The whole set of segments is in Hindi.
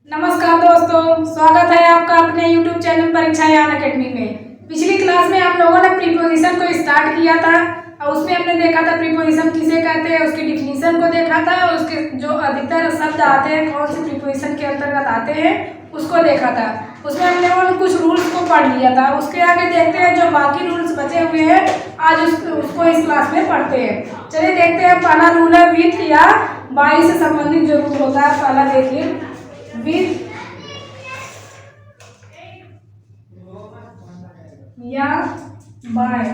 नमस्कार दोस्तों, स्वागत है आपका अपने YouTube चैनल परीक्षा ज्ञान अकेडमी में। पिछली क्लास में हम लोगों ने प्रीपोजिशन को स्टार्ट किया था और उसमें हमने देखा था प्रीपोजिशन किसे कहते हैं, उसकी डिफिनीशन को देखा था और उसके जो अधिकतर शब्द आते हैं कौन से प्रीपोजिशन के अंतर्गत आते हैं उसको देखा था। उसमें हमने वो कुछ रूल्स को पढ़ लिया था। उसके आगे देखते हैं जो बाकी रूल्स बचे हुए हैं, आज उसको इस क्लास में पढ़ते हैं। चलिए देखते हैं। पहला रूल है विथ या बाई से संबंधित जो रूल होता है। पहला देखिए, विथ या बाय,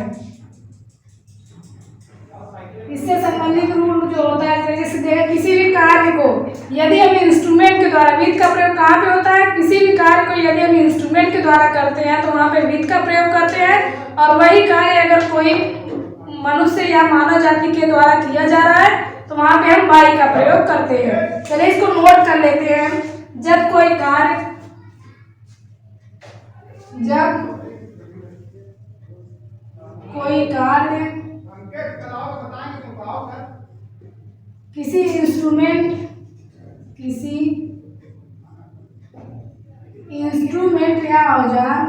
इससे संबंधित रूल जो होता है जैसे किसी भी कार्य को यदि हम इंस्ट्रूमेंट के द्वारा, विथ का प्रयोग कहाँ पे होता है, किसी भी कार्य को यदि हम इंस्ट्रूमेंट के द्वारा करते हैं तो वहां पे विथ का प्रयोग करते हैं, और वही कार्य अगर कोई मनुष्य या मानव जाति के द्वारा किया जा रहा है तो वहां पे हम बाई का प्रयोग करते हैं। चलिए इसको नोट कर लेते हैं। जब कोई कार्य किसी इंस्ट्रूमेंट या औजार,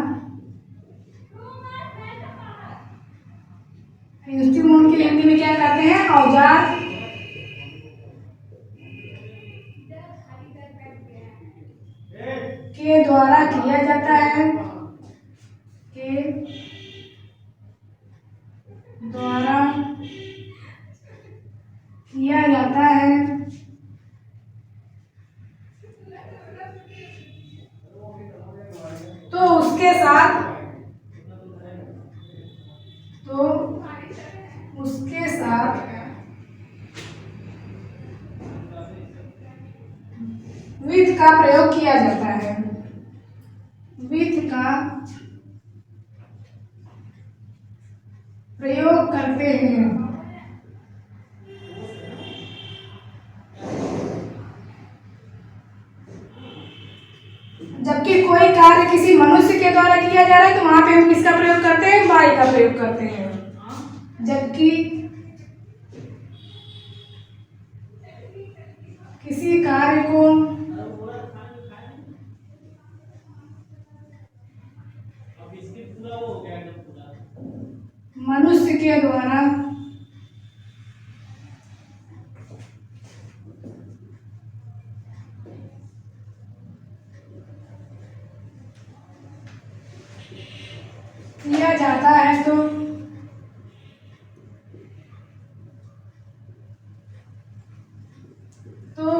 इंस्ट्रूमेंट की हिंदी में क्या कहते हैं, औजार के द्वारा किया जाता है, तो उसके साथ विथ का प्रयोग किया जाता है। विथ का प्रयोग करते हैं। जबकि कोई कार्य किसी मनुष्य के द्वारा किया जा रहा है तो वहां पे हम किसका प्रयोग करते हैं, बाई का प्रयोग करते हैं। जबकि किसी कार्य को मनुष्य के द्वारा किया जाता है तो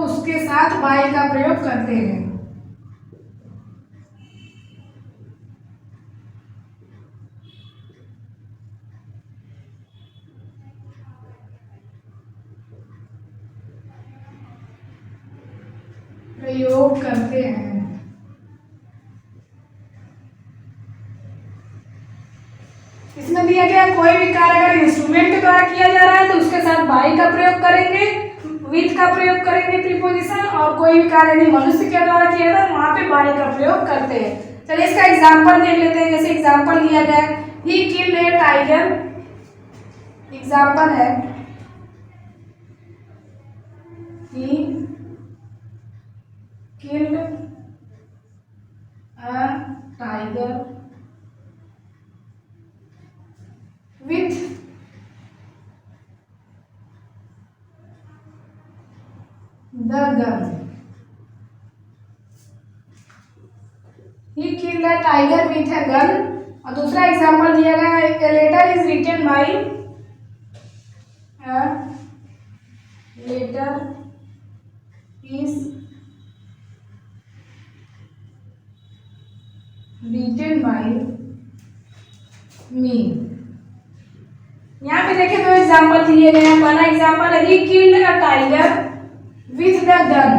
उसके साथ बाई का प्रयोग करते हैं। प्रयोग करते हैं। इसमें दिया गया कोई भी कार्य अगर इंस्ट्रूमेंट के द्वारा किया जा रहा है तो उसके साथ बाई का प्रयोग करेंगे, विथ का प्रयोग करेंगे प्रीपोजिशन, और कोई भी कार्य नहीं मनुष्य के द्वारा किया था वहां पे बाई का प्रयोग करते हैं। चलिए इसका एग्जांपल देख लेते हैं। जैसे एग्जांपल दिया गया है, he killed a tiger. Example है, he killed a tiger with the gun। He killed a tiger with a gun। और दूसरा एग्जांपल दिया गया है, a letter is written by me। यहाँ पे देखिए दो एग्जाम्पल दिए गए हैं। पहला एग्जाम्पल है, he killed a tiger with the gun.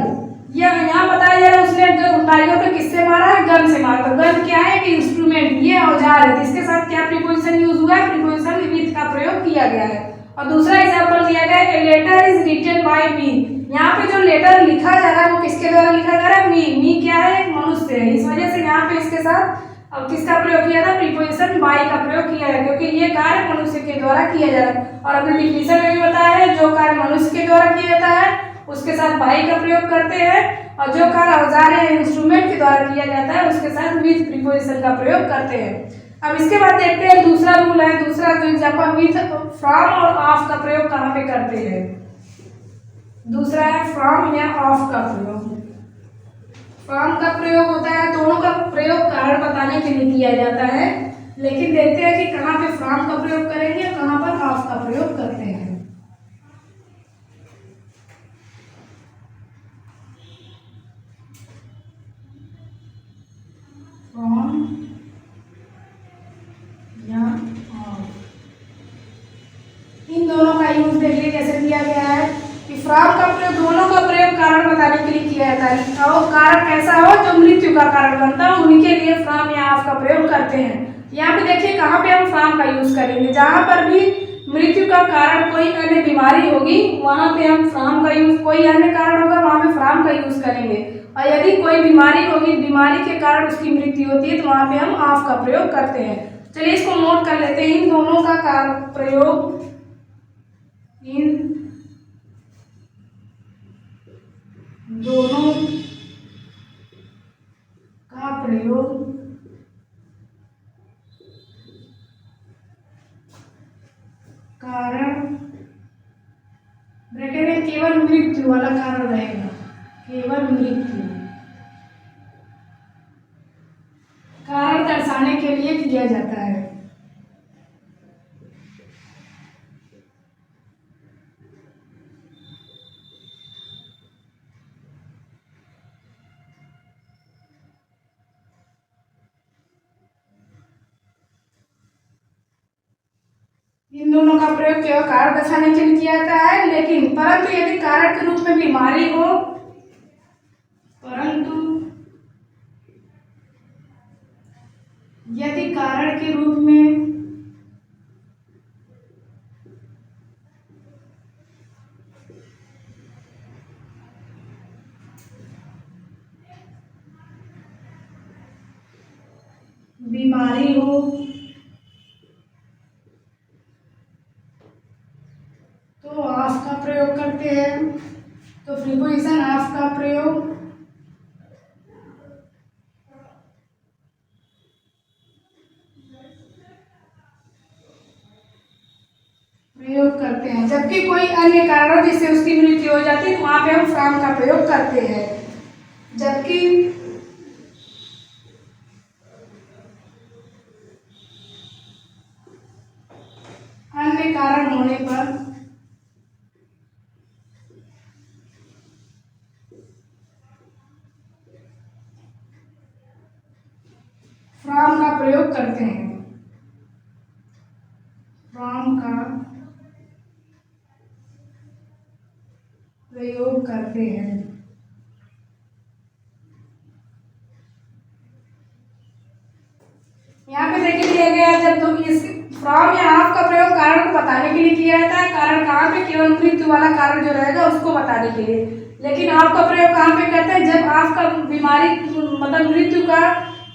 यहाँ बताया जा रहा है उसने टाइगर को किससे मारा है, गन से मारा। तो गन क्या है कि इंस्ट्रूमेंट, ये औजार है। इसके साथ क्या प्रीपोजिशन यूज हुआ है, प्रीपोजिशन विथ का प्रयोग किया गया है। और दूसरा एग्जाम्पल दिया गया है, a letter is written by me. यहाँ पे जो लेटर लिखा जा रहा है वो किसके द्वारा लिखा जा रहा है, मी क्या है, एक मनुष्य है। इस वजह से यहाँ पे इसके साथ अब किसका प्रयोग किया था, प्रीपोजिशन बाई का प्रयोग किया है, क्योंकि ये कार्य मनुष्य के द्वारा किया जा रहा है। और अपने डिफिनीशन में भी बताया है जो कार्य मनुष्य के द्वारा किया जाता है उसके साथ बाई का प्रयोग करते हैं, और जो कार्य औजार या इंस्ट्रूमेंट के द्वारा किया जाता है उसके साथ विथ प्रीपोजिशन का प्रयोग करते हैं। अब इसके बाद देखते हैं दूसरा रूल है, दूसरा जो एग्जाम्पल विथ फ्रॉम और ऑफ का प्रयोग कहाँ पे करते हैं। दूसरा है फ्रॉम या ऑफ का प्रयोग। फ्रॉम का प्रयोग होता है, दोनों का प्रयोग कारण बताने के लिए किया जाता है, लेकिन देखते हैं कि कहाँ पे फ्रॉम का प्रयोग करेंगे और कहाँ पर ऑफ का प्रयोग करते हैं। फ्रॉम या ऑफ, इन दोनों का यूज देख लीजिए कैसे किया गया है कि फ्रॉम का प्रयोग, दोनों का प्रयोग कारण बताने के लिए किया जाता है और कारण कैसा हो जो मृत्यु का कारण बनता है उन्हीं के लिए फ्रॉम या ऑफ का प्रयोग करते हैं। यहाँ पे देखिए कहाँ पे हम फ्रॉम का यूज करेंगे, जहाँ पर भी मृत्यु का कारण कोई अन्य बीमारी होगी वहाँ पे हम फ्रॉम का यूज, कोई अन्य कारण होगा वहाँ पे फ्रॉम का यूज करेंगे, और यदि कोई बीमारी होगी, बीमारी के कारण उसकी मृत्यु होती है तो वहाँ पे हम ऑफ का प्रयोग करते हैं। चलिए इसको नोट कर लेते हैं, इन दोनों का प्रयोग, इन दोनों का प्रयोग कारण, ब्रैकेट में केवल मृत्यु वाला कारण रहेगा, केवल मृत्यु कारण दर्शाने के लिए किया जाता है। इन दोनों का प्रयोग केवल कारण दर्शाने के लिए किया जाता है, लेकिन परंतु यदि कारण के रूप में बीमारी हो, परंतु यदि कारण के रूप में बीमारी हो तो ऑफ का प्रयोग करते हैं। तो प्रीपोजिशन ऑफ का प्रयोग करते हैं। जबकि कोई अन्य कारण जिससे उसकी मृत्यु हो जाती है तो वहां पे हम फ्रॉम का प्रयोग करते हैं। जबकि अन्य कारण होने पर फ्रॉम का प्रयोग करते हैं, फ्रॉम का प्रयोग करते हैं। यहाँ पे देखिए दिया गया, जब तो इस फ्रॉम या ऑफ का प्रयोग कारण को बताने के लिए किया जाता है, कारण कहाँ पे, केवल मृत्यु वाला कारण जो रहेगा उसको बताने के लिए। लेकिन ऑफ का प्रयोग कहाँ पे करते हैं, जब ऑफ का बीमारी मतलब मृत्यु का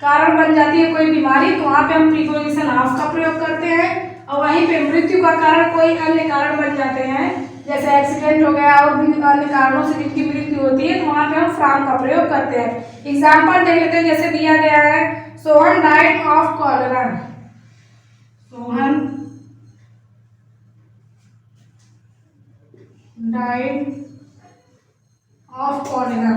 कारण बन जाती है कोई बीमारी, तो वहाँ पे हम प्रीपोजिशन ऑफ का प्रयोग करते हैं। और वहीं पे मृत्यु का कारण कोई अन्य कारण बन जाते हैं, जैसे एक्सीडेंट हो गया और भी अन्य कारणों से जिनकी मृत्यु होती है, तो वहाँ पे हम फ्रॉम का प्रयोग करते हैं। एग्जाम्पल देख लेते हैं, जैसे दिया गया है Sohan died of cholera. Sohan died of cholera.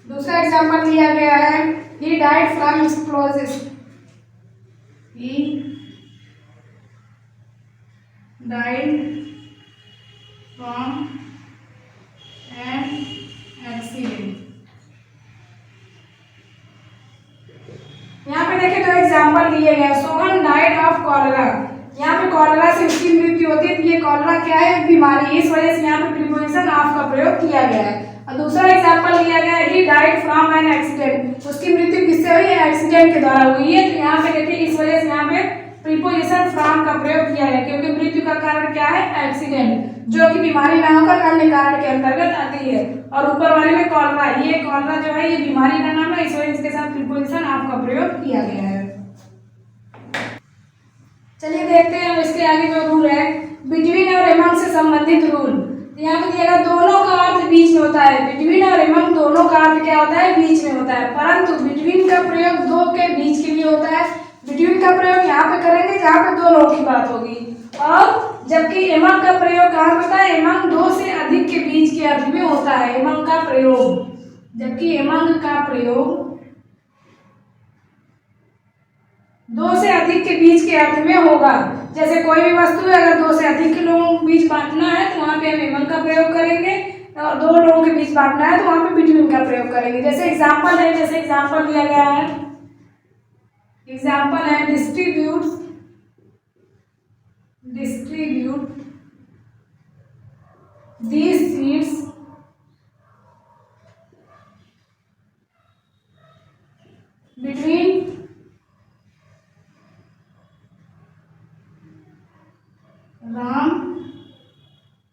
दूसरा एग्जाम्पल दिया गया है, he died from sclerosis. He died from an accident. यहाँ पे देखिए दो एग्जाम्पल दिए गए, सोहन डाइड ऑफ कॉलेरा। यहाँ पे कॉलेरा से उसकी मृत्यु होती है, तो ये कॉलेरा क्या है, बीमारी, इस वजह से यहाँ पे प्रीपोजिशन ऑफ का प्रयोग किया गया है। और दूसरा एग्जाम्पल लिया गया है, he died from an accident, उसकी मृत्यु किससे हुई है, एक्सीडेंट के द्वारा हुई है। तो यहाँ पे देखिए इस वजह से यहाँ पे प्रीपोजिशन फ्रॉम का प्रयोग किया है, क्योंकि मृत्यु का कारण क्या है, एक्सीडेंट, जो कि बीमारी ना होकर अन्य कारण के अंतर्गत आती है। और ऊपर वाले में कॉलेरा, ये कॉलेरा जो है ये बीमारी का नाम है, इस वजह इसके साथ प्रीपोजिशन ऑफ का प्रयोग किया गया है। चलिए देखते हैं हम इसके आगे जो रूल है बिटवीन और एमंग से संबंधित रूल। यहाँ पे दिया दोनों का अर्थ बीच में होता है। बिटवीन और एमंग दोनों का अर्थ क्या होता है? बीच में होता है। परंतु बिटवीन का प्रयोग दो के बीच के लिए होता है। बिटवीन का प्रयोग यहाँ पे करेंगे जहाँ पे दो लोगों की बात होगी, और जबकि एमंग का प्रयोग कहाँ होता है? एमंग दो से अधिक के बीच के अर्थ में होता है एमंग का प्रयोग। जबकि एमंग का प्रयोग दो से अधिक के बीच के अर्थ में होगा। जैसे कोई भी वस्तु है, अगर दो से अधिक के लोगों के बीच बांटना है तो वहां पे हम एमंग का प्रयोग करेंगे, और दो लोगों के बीच बांटना है तो वहां पे बिटवीन का प्रयोग करेंगे। जैसे एग्जांपल है, जैसे एग्जांपल दिया गया है, एग्जांपल है distribute these seeds between Ram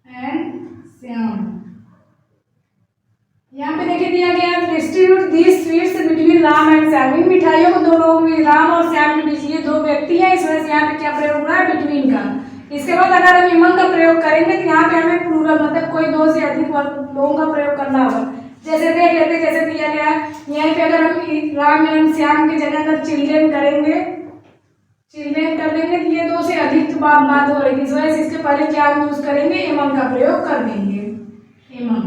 and Shyam. यहाँ पे देखिए दिया गया distribute these sweets between Ram and Shyam. इन मिठाइयों को दो लोगों में, राम और श्याम के बीच ये दो व्यक्ति हैं, इस वजह से यहाँ पे क्या प्रयोग हो रहा है? बिटवीन का। इसके बाद अगर हम एमंग का प्रयोग करेंगे तो यहाँ पे हमें प्लूरल मतलब कोई दो से अधिक लोगों का प्रयोग करना होगा। जैसे देख लेते, जैसे दिया गया है यहाँ पे अगर हम राम एवं श्याम की जगह अगर चिल्ड्रेन करेंगे, चिल्ड्रेन कर लेंगे तो ये दो से अधिक बात हो रही थी, इस वजह से इसके पहले क्या यूज करेंगे? एमंग का प्रयोग कर देंगे, एमंग।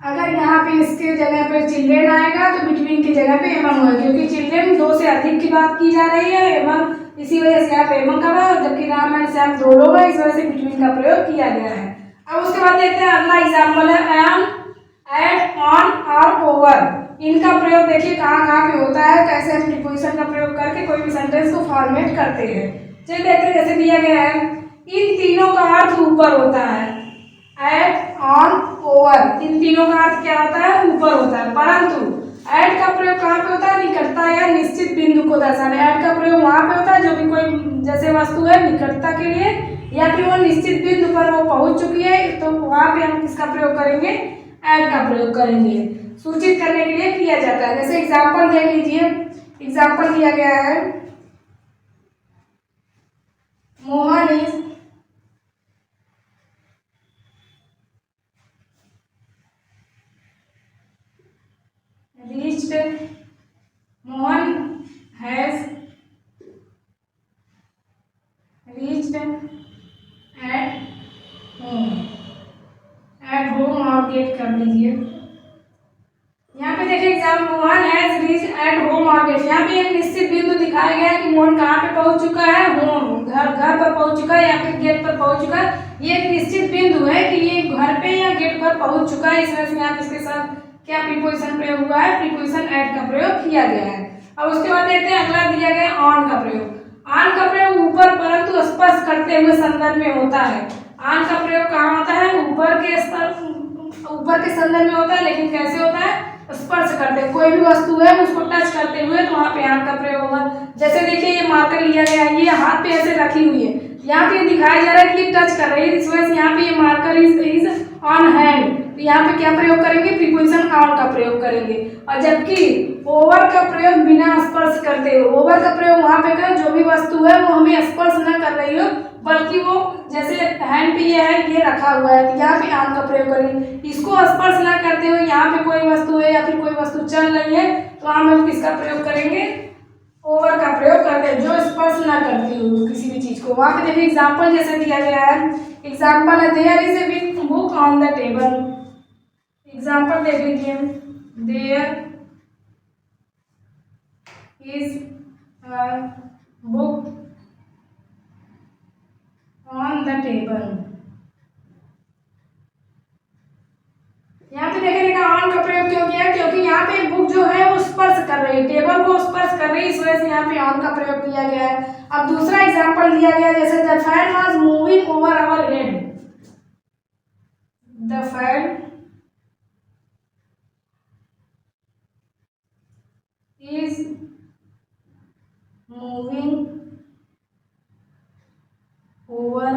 अगर यहाँ पे इसके जगह पे चिल्ड्रेन आएगा तो बिटवीन की जगह पे एमंग होगा, क्योंकि चिल्ड्रेन दो से अधिक की बात की जा रही है, एमंग, इसी वजह से यहाँ पे एमंग का है, जबकि राम एंड श्याम दो लोग हैं, इस वजह से बिटवीन का प्रयोग किया गया है। अब उसके बाद देखते हैं अगला एग्जाम्पल है एम, एट, ऑन और ओवर। इनका प्रयोग देखिए कहाँ कहाँ पे होता है, कैसे हम प्रीपोजिशन का प्रयोग करके कोई भी सेंटेंस को फॉर्मेट करते हैं। चलिए देखते हैं, जैसे दिया गया है इन तीनों का अर्थ ऊपर होता है। एट, ऑन, ओवर, इन तीनों का अर्थ क्या होता है? ऊपर होता है। परंतु एट का प्रयोग कहाँ पे होता है? निकटता या निश्चित बिंदु को दर्शाने। एट का प्रयोग वहां पे होता है जो भी कोई जैसे वस्तु है निकटता के लिए, या फिर वो निश्चित बिंदु पर वो पहुंच चुकी है, तो वहां पे हम किसका प्रयोग करेंगे? एट का प्रयोग करेंगे, सूचित करने के लिए किया जाता है। जैसे एग्जाम्पल देख लीजिए, एग्जाम्पल दिया गया है Mohan is reached, Mohan has reached at home और गेट कर लीजिए। यहाँ पे देखिए exam Mohan has reached at home और गेट। यहाँ पे एक निश्चित बिंदु दिखाया गया है कि मोहन कहाँ पे पहुंच चुका है? होम, घर पर पहुंच चुका है या फिर गेट पर पहुंच चुका है। ये एक निश्चित बिंदु है कि ये घर पे या गेट पर पहुंच चुका है, इस वजह से यहाँ पे इसके साथ क्या प्रीपोजिशन प्रयोग हुआ है? प्रीपोजिशन एट का प्रयोग किया गया है। अब उसके बाद देखते हैं अगला दिया गया ऑन का प्रयोग। ऑन का प्रयोग ऊपर परंतु स्पर्श करते हुए संदर्भ में होता है। ऑन का प्रयोग कहाँ होता है? ऊपर के संदर्भ में होता है, लेकिन कैसे होता है? स्पर्श करते, कोई भी वस्तु है उसको टच करते हुए, तो वहां पे ऑन का प्रयोग होगा। जैसे देखिए ये मार्कर लिया गया है, ये हाथ पे ऐसे रखी हुई है, यहाँ पे दिखाया जा रहा है कि ये टच कर रही है, इस वजह से यहाँ पे ये मार्कर इज ऑन हैंड, तो यहाँ पे क्या प्रयोग करेंगे? प्रीपोजिशन ऑन का प्रयोग करेंगे। और जबकि ओवर का प्रयोग बिना स्पर्श करते हुए, ओवर का प्रयोग वहां पे करें जो भी वस्तु है वो हमें स्पर्श न कर रही हो, बल्कि वो जैसे हैंड पे ये है, ये रखा हुआ है, तो यहाँ पे ऑन का प्रयोग करेंगे। इसको स्पर्श न करते हुए यहाँ पे कोई वस्तु है या फिर कोई वस्तु चल रही है, तो हम किसका प्रयोग करेंगे? ओवर का प्रयोग करते हैं, जो स्पर्श न करती हो किसी भी चीज को। वहां पे देखिए एग्जाम्पल जैसे दिया गया है, एग्जाम्पल है there is a big book on the table. Example देख लीजिए, there is a book on the table. यहाँ पे देखिए देखा ऑन का प्रयोग क्यों किया? क्योंकि यहाँ पे बुक जो है वो स्पर्श कर रही है, टेबल को स्पर्श कर रही है, इस वजह से यहाँ पे ऑन का प्रयोग किया गया है। अब दूसरा एग्जाम्पल दिया गया, जैसे the fan was moving over our head. The fan is moving over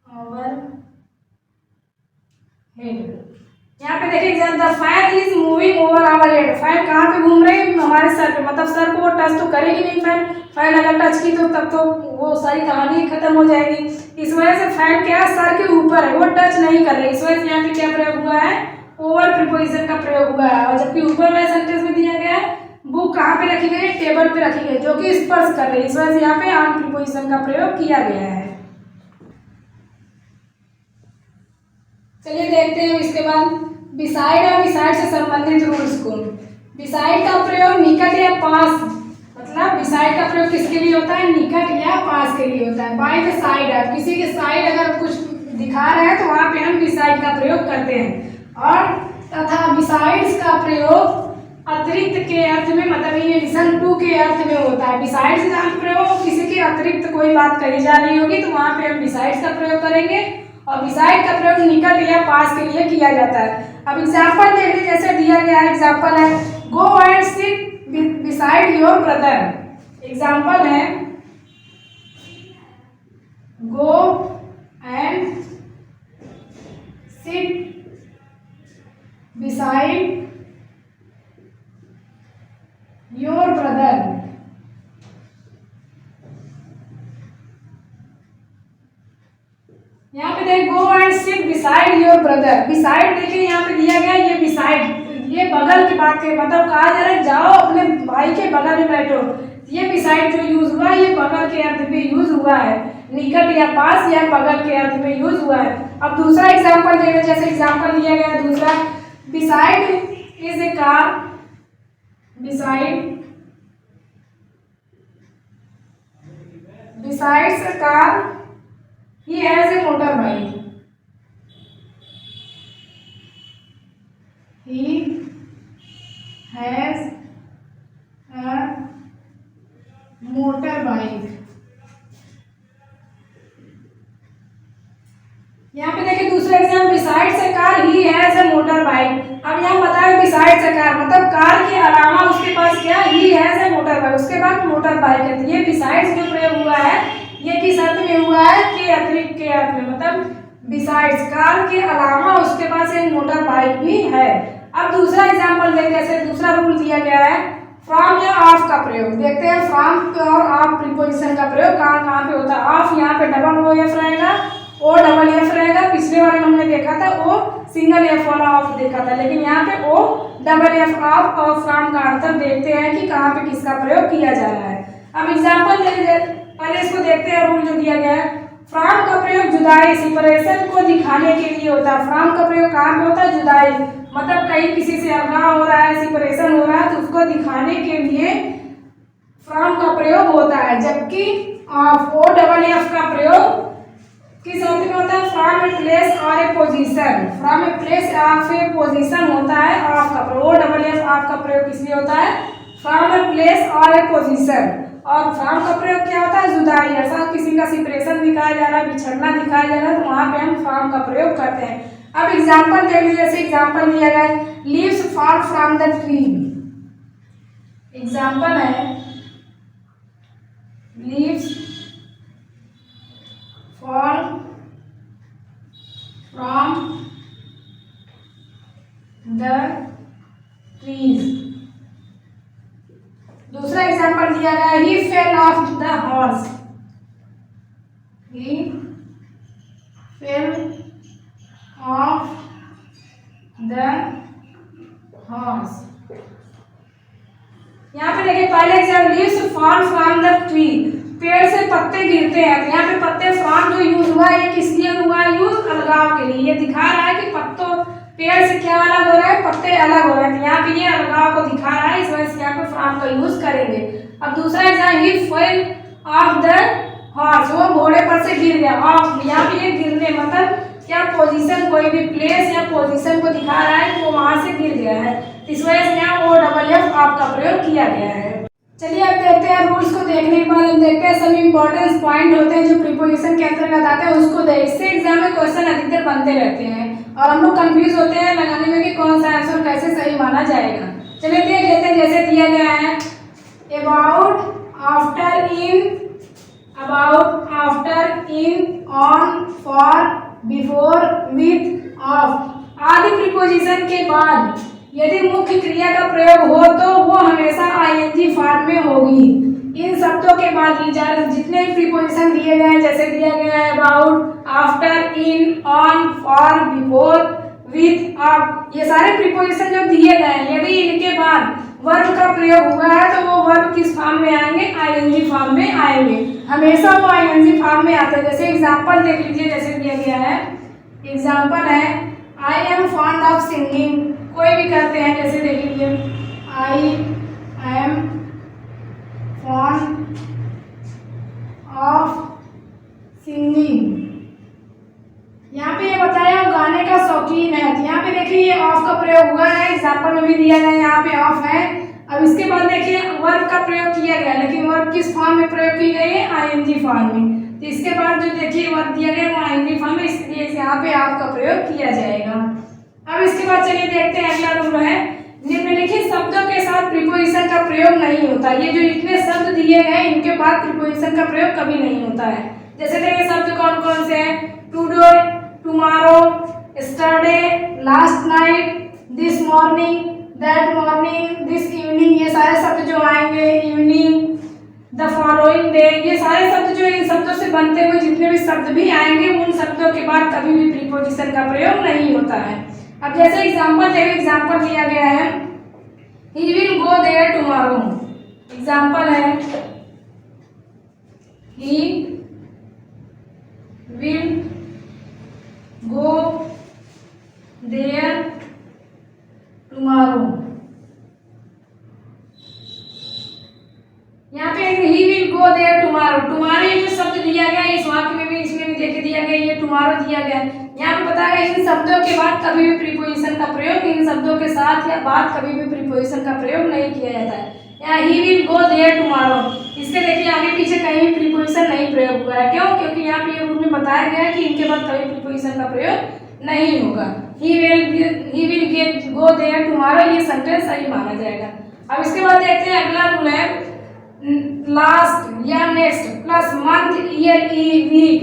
our head. यहाँ पे पे देखिए example, the fan is moving over our head. Fan कहाँ पे घूम रही है? हमारे सर पे, मतलब सर को वो टच तो करेगी नहीं फैन। फैन अगर टच की तो तब तो वो सारी कहानी खत्म हो जाएगी। इस वजह से फैन क्या है, सर के ऊपर है, वो टच नहीं कर रही। इस वजह से यहाँ पे क्या प्रयोग हुआ है? ओवर प्रीपोजिशन का प्रयोग हुआ है। और जबकि ऊपर वाले सेंटेंस में दिया गया है बुक कहाँ पे रखी गई? टेबल पे रखी गई, जो कि स्पर्श कर रही है। इस वजह से यहाँ पे ऑन प्रीपोजिशन का प्रयोग किया गया है। चलिए देखते हैं इसके बाद बिसाइड और बिसाइड से संबंधित रूल्स को। बिसाइड का प्रयोग निकट या पास, मतलब बिसाइड का प्रयोग किसके लिए होता है? निकट या पास के लिए होता है। बाय द साइड, आप किसी के साइड अगर कुछ दिखा रहे हैं तो वहां पे हम बिसाइड का प्रयोग करते हैं। और तथा बिसाइड्स का प्रयोग अतिरिक्त के अर्थ में, मतलब इन एडिशन टू के अर्थ में होता है। बिसाइड्स का प्रयोग किसी के अतिरिक्त कोई बात कही जा रही होगी तो वहां पे हम बिसाइड्स का प्रयोग करेंगे। और बिसाइड का प्रयोग निकट या पास के लिए किया जाता है। अब एग्जाम्पल देख लीजिए, जैसे दिया गया है एग्जाम्पल है, go and sit beside your brother. Example है, go and sit beside your brother. यहाँ पे देखिए go and sit beside your brother. Beside देखिए यहाँ पे दिया गया, ये बिसाइड, ये बगल की बात है, मतलब कहा जा रहा है जाओ अपने भाई के बगल में बैठो। ये बिसाइड जो यूज हुआ ये बगल के अर्थ में यूज हुआ है, निकट या पास या बगल के अर्थ में यूज हुआ है। अब दूसरा एग्जाम्पल देखिए, जैसे एग्जाम्पल दिया गया दूसरा, beside is a car, besides a car he has a motorbike, he has a motorbike। यहाँ पे देखिए दूसरा example, besides a car he has a motorbike। अब यहाँ बताया बिसाइड्स a car, मतलब कार के अलावा उसके पास क्या, he has a motorbike, उसके बाद मोटर बाइक है। तो ये बिसाइड्स जो प्रयोग हुआ है ये किस अर्थ में हुआ है? के अतिरिक्त के अर्थ में, मतलब बिसाइड्स कार के अलावा उसके पास एक मोटर बाइक भी है। अब दूसरा एग्जाम्पल देखते हैं, जैसे दूसरा रूल दिया गया है फ्रॉम या ऑफ का प्रयोग। देखते हैं फ्रॉम और ऑफ प्रीपोजिशन का प्रयोग कहाँ कहाँ पे होता है। ऑफ यहाँ पे डबल ओ एफ रहेगा, ओ डबल एफ रहेगा। पिछले वाले में हमने देखा था ओ सिंगल एफ वाला ऑफ देखा था, लेकिन यहाँ पे ओ डबल एफ ऑफ और फ्रॉम का अंतर देखते हैं कि कहाँ पे किसका प्रयोग किया जा रहा है। अब एग्जाम्पल पहले इसको देखते हैं, रूल जो दिया गया है। फ्रॉम का प्रयोग जुदाई, सेपरेशन को दिखाने के लिए होता है। फ्रॉम का प्रयोग कहाँ पे होता है? जुदाई, मतलब कहीं किसी से अलगाव हो रहा है, सेपरेशन हो रहा है तो उसको दिखाने के लिए फ्रॉम का प्रयोग होता है। जबकि ऑफ, ओ डबल एफ का प्रयोग किस अर्थ में होता है? फ्रॉम ए प्लेस और a position, from a place of a position होता है ऑफ का प्रयोग। ओ डबल एफ ऑफ का प्रयोग किस लिए होता है? फ्रॉम ए प्लेस और ए पोजीशन। और फ्रॉम का प्रयोग क्या होता है? जुदाई, ऐसा किसी का सेपरेशन दिखाया जा रहा है, बिछड़ना दिखाया जा रहा है तो वहां पे हम फ्रॉम का प्रयोग करते हैं। अब एग्जाम्पल देख लीजिए, जैसे एग्जाम्पल दिया गया है leaves fall from the tree. Example है leaves fall from the trees. दूसरा एग्जाम्पल दिया गया है he fell off the horse, he fell off the horse. यहाँ पे देखिए पहले example leaves fall from the tree, पेड़ से पत्ते गिरते हैं। तो यहाँ पे पत्ते फ्रॉम जो यूज हुआ है ये किस लिए हुआ है? यूज अलगाव के लिए। ये दिखा रहा है कि पत्तों पेड़ से क्या अलग हो रहा है? पत्ते अलग हो रहे हैं। तो यहाँ पे ये अलगाव को दिखा रहा है, इस वजह से यहाँ पे फ्रॉम का यूज करेंगे। अब दूसरा example he fell off the horse, वो घोड़े पर से गिर गया। ऑफ यहाँ पे ये गिरने मतलब क्या पोजीशन, कोई भी प्लेस या पोजीशन को दिखा रहा है वो वहां से गिर गया है, इस वजह से यहाँ ओ डबल एफ ऑफ का प्रयोग किया गया है। चलिए अब देखते हैं रूल्स को देखने के बाद हम देखते हैं सभी इंपॉर्टेंट पॉइंट होते हैं जो प्रीपोजिशन के अंतर्गत आते हैं उसको देख। इससे एग्जाम में क्वेश्चन अधिकतर बनते रहते हैं और हम लोग कंफ्यूज होते हैं लगाने में कि कौन सा आंसर कैसे सही माना जाएगा। चलिए देख लेते हैं, जैसे दिया गया है about, after, in, about, after, in, on, for, before, with, of. आदि प्रीपोजिशन के बाद यदि मुख्य क्रिया का प्रयोग हो तो वो हमेशा आईएनजी फॉर्म में होगी। इन शब्दों के बाद जितने भी प्रीपोजिशन दिए गए हैं, जैसे दिया गया है about, after, in, on, for, before, with, up, ये सारे प्रीपोजिशन जो दिए गए हैं, यदि इनके बाद वर्ब का प्रयोग हुआ है तो वो वर्ब किस फॉर्म में आएंगे? आईएनजी फॉर्म में आएंगे। हमेशा वो आईएनजी फॉर्म में आते हैं। जैसे एग्जांपल देख लीजिए, जैसे दिया गया है, एग्जांपल है I am fond of singing, कोई भी करते हैं, जैसे देख लीजिए I am fond of singing. यहाँ पे ये बताया गाने का शौकीन है, तो यहाँ पे देखिए ये ऑफ का प्रयोग हुआ है, एग्जाम्पल में भी दिया गया है, यहाँ पे ऑफ है। अब इसके बाद देखिए वर्ब का प्रयोग किया गया, लेकिन वर्ब किस फॉर्म में प्रयोग की गई है? आईएनजी फॉर्म में। तो इसके बाद जो देखिए वर्ब दिया गया वो आईएनजी फॉर्म में, इसलिए यहाँ पे ऑफ का प्रयोग किया जाएगा। अब इसके बाद चलिए देखते हैं अगला रूल है, निम्नलिखित शब्दों के साथ प्रीपोजिशन का प्रयोग नहीं होता। ये जो इतने शब्द दिए गए इनके बाद प्रीपोजिशन का प्रयोग कभी नहीं होता है। जैसे देखिए शब्द कौन कौन से हैं? Today, tomorrow, yesterday, last night, this morning, that morning, this evening, ये सारे शब्द जो आएंगे, इवनिंग, द फॉलोइंग डे, ये सारे शब्द जो इन शब्दों से बनते हुए जितने भी शब्द भी आएंगे उन शब्दों के बाद कभी भी प्रीपोजिशन का प्रयोग नहीं होता है। अब जैसे एग्जांपल देखिए, एग्जांपल दिया गया है he will go there tomorrow. Example है he will go there tomorrow. यहाँ पे he will go there tomorrow, tomorrow ये जो शब्द दिया गया है इस वाक्य में भी, इसमें भी देख दिया गया, ये टुमारो दिया गया है। यहाँ पे बताया इन शब्दों के बाद कभी भी प्रीपोजिशन का प्रयोग, इन शब्दों के साथ या बाद कभी भी प्रीपोजिशन का प्रयोग नहीं किया जाता है। यहाँ he will go there tomorrow, इसके देखिए आगे पीछे कहीं भी प्रीपोजिशन नहीं प्रयोग हुआ है। क्यों? क्योंकि यहाँ पे रूल में बताया गया है कि इनके बाद कभी प्रीपोजिशन का प्रयोग नहीं होगा। He will go there tomorrow, ये सेंटेंस सही माना जाएगा। अब इसके बाद देखते हैं अगला रूल है, लास्ट या next plus month, year, week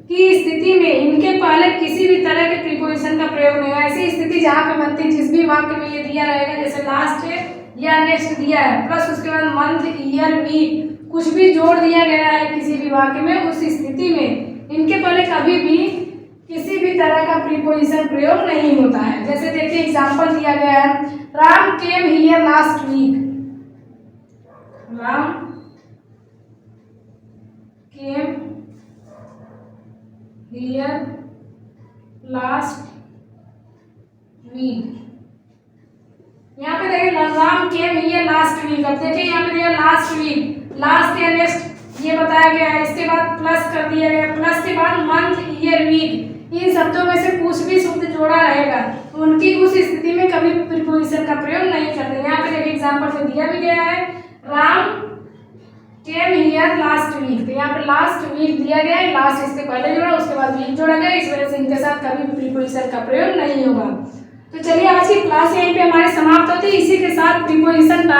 की स्थिति में इनके पहले किसी भी तरह के प्रीपोजिशन का प्रयोग नहीं होगा। ऐसी स्थिति जहाँ पे बनती है, जिस भी वाक्य में ये दिया रहेगा, जैसे लास्ट है या नेक्स्ट दिया है, प्लस उसके बाद मंथ, ईयर, वीक कुछ भी जोड़ दिया गया है किसी भी वाक्य में, उस स्थिति में इनके पहले कभी भी किसी भी तरह का प्रीपोजिशन प्रयोग नहीं होता है। जैसे देखिए एग्जाम्पल दिया गया है, Ram came here last week, Ram came here last week. यहाँ पे देखिए Ram came here last week. अब देखिए यहाँ पे दिया लास्ट वीक, लास्ट या नेक्स्ट ये बताया गया है, इसके बाद प्लस कर दिया गया, प्लस के बाद मंथ, ईयर, वीक, इन शब्दों में से कुछ भी शब्द जोड़ा रहेगा उनकी उस स्थिति में कभी प्रीपोजिशन का प्रयोग नहीं करते। यहाँ पे देखिए एग्जाम्पल में दिया भी गया है, Ram came here last week, तो यहाँ पे लास्ट वीक दिया गया है, लास्ट इसके पहले जोड़ा उसके बाद वीक जोड़ा गया, इस वजह से इनके साथ कभी भी प्रीपोजिशन का प्रयोग नहीं होगा। तो चलिए आज की क्लास यहीं पे हमारी समाप्त होती है। इसी के साथ प्रीपोजिशन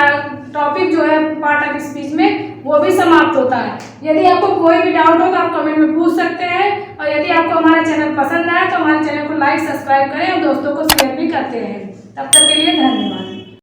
टॉपिक जो है पार्ट ऑफ स्पीच में वो भी समाप्त होता है। यदि आपको कोई भी डाउट हो तो आप कमेंट में पूछ सकते हैं, और यदि आपको हमारा चैनल पसंद आए तो हमारे चैनल को लाइक, सब्सक्राइब करें और दोस्तों को शेयर भी करते रहें। तब तक के लिए धन्यवाद।